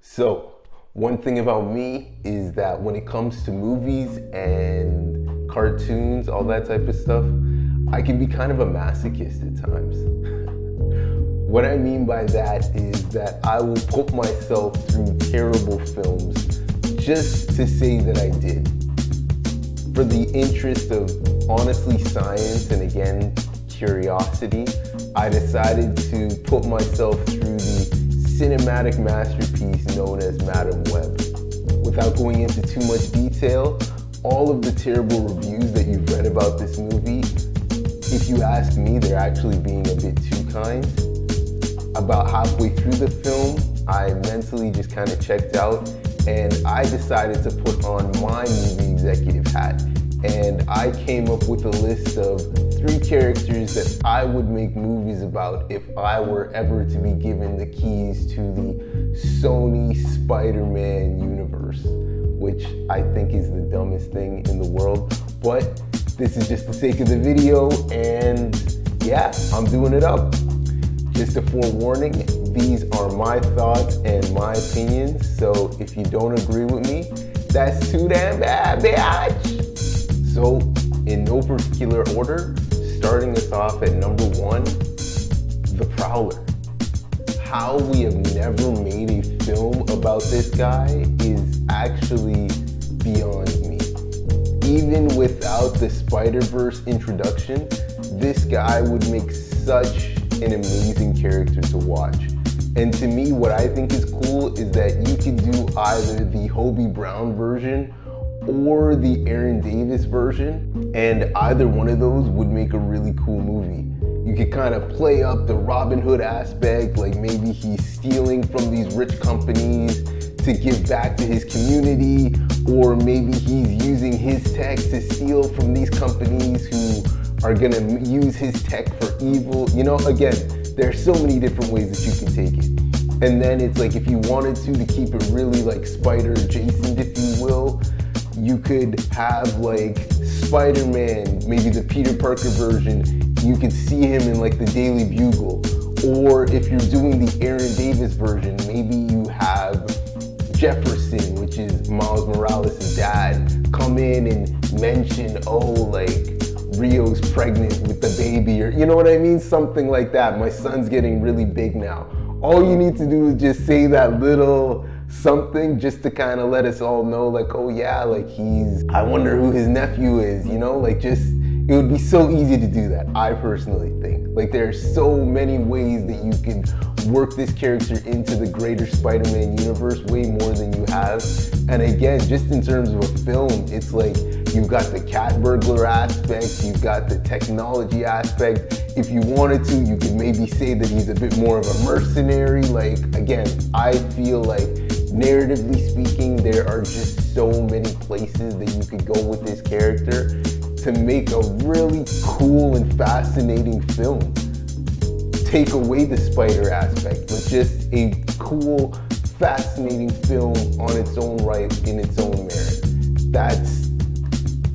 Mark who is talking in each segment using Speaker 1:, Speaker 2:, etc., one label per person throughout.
Speaker 1: So, one thing about me is that when it comes to movies and cartoons, all that type of stuff, I can be kind of a masochist at times. What I mean by that is that I will put myself through terrible films just to say that I did. For the interest of honestly science and again, curiosity, I decided to put myself through the cinematic masterpiece known as Madam Web. Without going into too much detail, all of the terrible reviews that you've read about this movie, if you ask me, they're actually being a bit too kind. About halfway through the film, I mentally just kind of checked out and I decided to put on my movie executive hat. And I came up with a list of 3 characters that I would make movies about if I were ever to be given the keys to the Sony Spider-Man universe, which I think is the dumbest thing in the world. But this is just the sake of the video, and yeah, I'm doing it up. Just a forewarning, these are my thoughts and my opinions, so if you don't agree with me, that's too damn bad, bitch! So, in no particular order, starting us off at number 1, The Prowler. How we have never made a film about this guy is actually beyond me. Even without the Spider-Verse introduction, this guy would make such an amazing character to watch. And to me, what I think is cool is that you could do either the Hobie Brown version or the Aaron Davis version, and either one of those would make a really cool movie. You could kind of play up the Robin Hood aspect, like maybe he's stealing from these rich companies to give back to his community, or maybe he's using his tech to steal from these companies who are gonna use his tech for evil. You know, again, there's so many different ways that you can take it. And then it's like, if you wanted to keep it really like Spider adjacent, if you will, you could have like Spider-Man, maybe the Peter Parker version, you could see him in like the Daily Bugle. Or if you're doing the Aaron Davis version, maybe you have Jefferson, which is Miles Morales' dad, come in and mention, oh, like Rio's pregnant with the baby, or you know what I mean? Something like that. My son's getting really big now. All you need to do is just say that little something just to kind of let us all know, like, oh yeah, like I wonder who his nephew is, you know? Like, just, it would be so easy to do that, I personally think. Like, there are so many ways that you can work this character into the greater Spider-Man universe, way more than you have. And again, just in terms of a film, it's like, you've got the cat burglar aspect, you've got the technology aspect. If you wanted to, you could maybe say that he's a bit more of a mercenary. Like, again, I feel like, narratively speaking, there are just so many places that you could go with this character to make a really cool and fascinating film. Take away the spider aspect, but just a cool, fascinating film on its own right, in its own merit. That's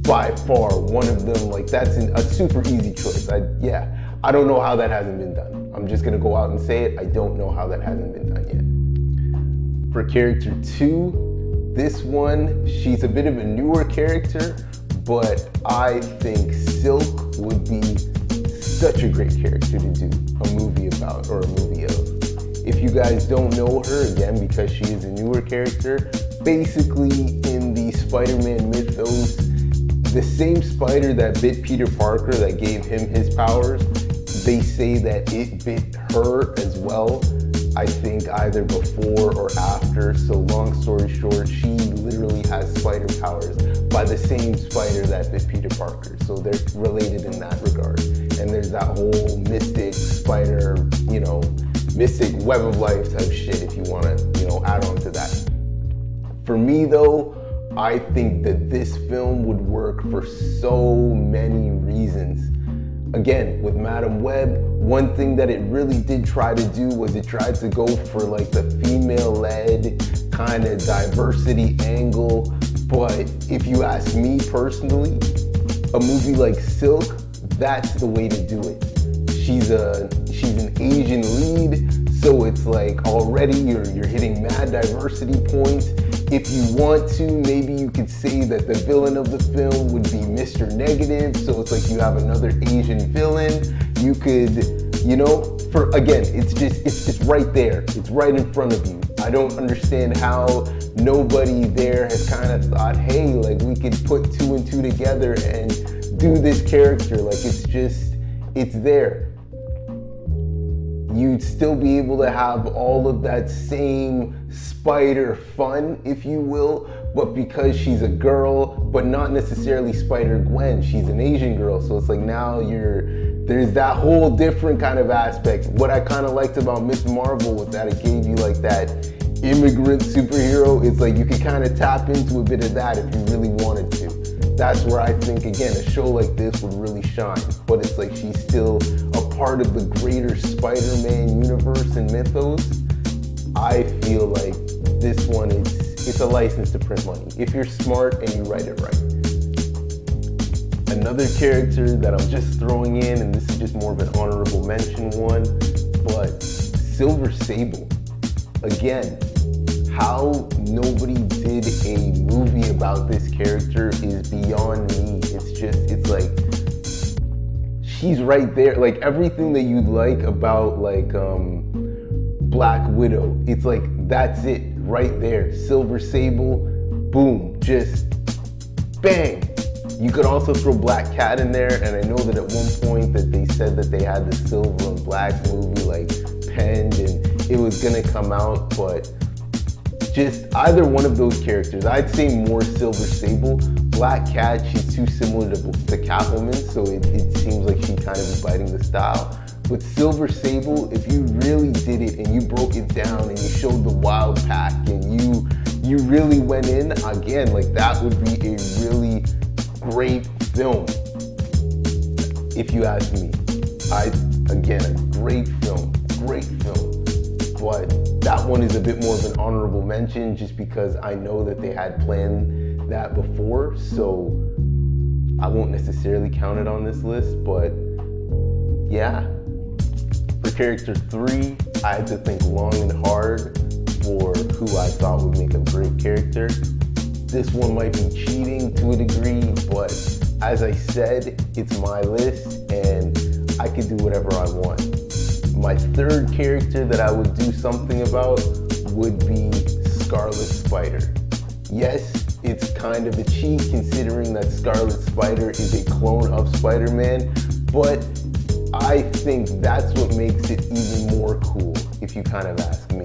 Speaker 1: by far one of them, like that's a super easy choice. I don't know how that hasn't been done. I'm just gonna go out and say it, I don't know how that hasn't been done yet. For character 2, this one, she's a bit of a newer character, but I think Silk would be such a great character to do a movie about, or a movie of. If you guys don't know her, again, because she is a newer character, basically in the Spider-Man mythos, the same spider that bit Peter Parker, that gave him his powers, they say that it bit her as well. I think either before or after. So long story short, she literally has spider powers by the same spider that bit Peter Parker. So they're related in that regard. And there's that whole mystic spider, you know, mystic web of life type shit, if you want to, you know, add on to that. For me though, I think that this film would work for so many reasons. Again, with Madam Web, one thing that it really did try to do was it tried to go for like the female-led kind of diversity angle. But if you ask me personally, a movie like Silk, that's the way to do it. She's an Asian lead, So it's like already you're hitting mad diversity points. If you want to, maybe you could say that the villain of the film would be Mr. Negative. So it's like you have another Asian villain. You could, you know, it's right there. It's right in front of you. I don't understand how nobody there has kind of thought, hey, like we could put 2 and 2 together and do this character. Like it's there. You'd still be able to have all of that same Spider fun, if you will, but because she's a girl, but not necessarily Spider-Gwen, she's an Asian girl. So it's like now there's that whole different kind of aspect. What I kind of liked about Miss Marvel was that it gave you like that immigrant superhero. It's like you could kind of tap into a bit of that if you really wanted to. That's where I think, again, a show like this would really shine. But it's like she's still a part of the greater Spider-Man universe and mythos. I feel like this one, it's a license to print money, if you're smart and you write it right. Another character that I'm just throwing in, and this is just more of an honorable mention one, but Silver Sable. Again, how nobody did a movie about this character is beyond me. It's like, she's right there. Like everything that you'd like about like Black Widow, it's like, that's it right there. Silver Sable, boom, just bang. You could also throw Black Cat in there, and I know that at one point that they said that they had the Silver and Black movie like penned and it was gonna come out, but just either one of those characters. I'd say more Silver Sable. Black Cat, she's too similar to Catwoman, so it seems like she kind of is biting the style. But Silver Sable, if you really did it and you broke it down and you showed the wild pack and you really went in, again, like that would be a really great film, if you ask me. Again, a great film. But that one is a bit more of an honorable mention just because I know that they had planned that before, so I won't necessarily count it on this list, but yeah. For character 3, I had to think long and hard for who I thought would make a great character. This one might be cheating to a degree, but as I said, it's my list and I can do whatever I want. My third character that I would do something about would be Scarlet Spider. Yes, it's kind of a cheat considering that Scarlet Spider is a clone of Spider-Man, but I think that's what makes it even more cool, if you kind of ask me.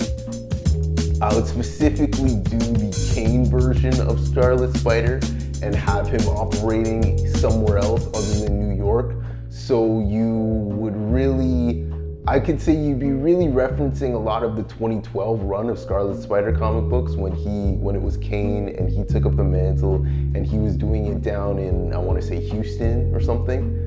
Speaker 1: I would specifically do the Kane version of Scarlet Spider and have him operating somewhere else other than New York. So you would really, I could say you'd be really referencing a lot of the 2012 run of Scarlet Spider comic books when it was Kane and he took up the mantle and he was doing it down in, I want to say Houston or something.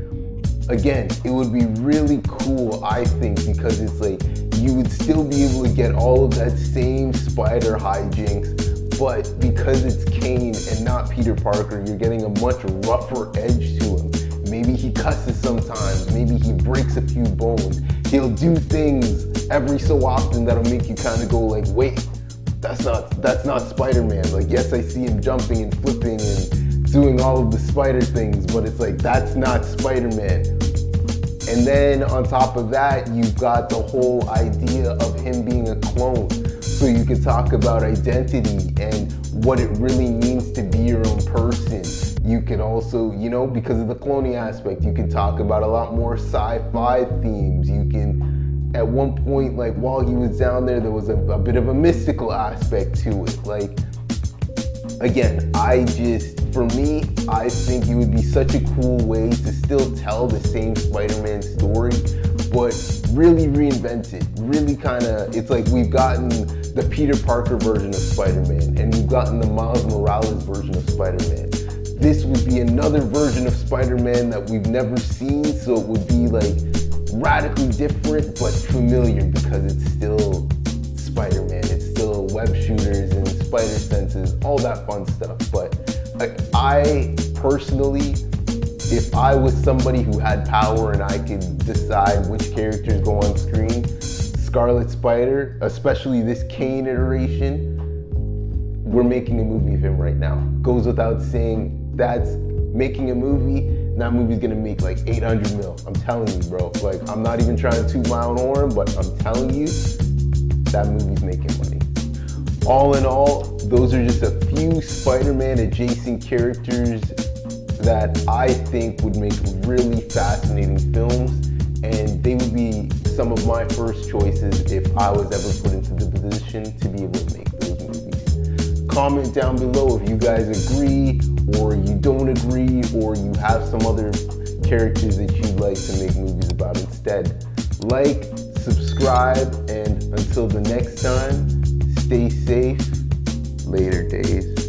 Speaker 1: Again, it would be really cool, I think, because it's like you would still be able to get all of that same spider hijinks, but because it's Kane and not Peter Parker, you're getting a much rougher edge to him. Maybe he cusses sometimes, maybe he breaks a few bones. He'll do things every so often that'll make you kind of go like, wait, that's not Spider-Man. Like, yes, I see him jumping and flipping and doing all of the spider things, but it's like, that's not Spider-Man. And then on top of that, you've got the whole idea of him being a clone. So you could talk about identity and what it really means to be your own person. You could also, you know, because of the cloning aspect, you can talk about a lot more sci-fi themes. You can, at one point, like while he was down there was a bit of a mystical aspect to it. Like, again, for me, I think it would be such a cool way to still tell the same Spider-Man story, but really reinvent it. Really kind of, it's like we've gotten the Peter Parker version of Spider-Man and we've gotten the Miles Morales version of Spider-Man. This would be another version of Spider-Man that we've never seen, so it would be like radically different but familiar because it's still Spider-Man. It's still web shooters and spider senses, all that fun stuff. But like, I personally, if I was somebody who had power and I could decide which characters go on screen, Scarlet Spider, especially this Kane iteration, we're making a movie of him right now. Goes without saying, that's making a movie, and that movie's gonna make like 800 mil. I'm telling you, bro. Like, I'm not even trying to toot my own horn, but I'm telling you, that movie's making money. All in all, those are just a few Spider-Man adjacent characters that I think would make really fascinating films, and they would be some of my first choices if I was ever put into the position to be able to make those movies. Comment down below if you guys agree, or you don't agree, or you have some other characters that you'd like to make movies about instead. Like, subscribe, and until the next time, stay safe. Later days.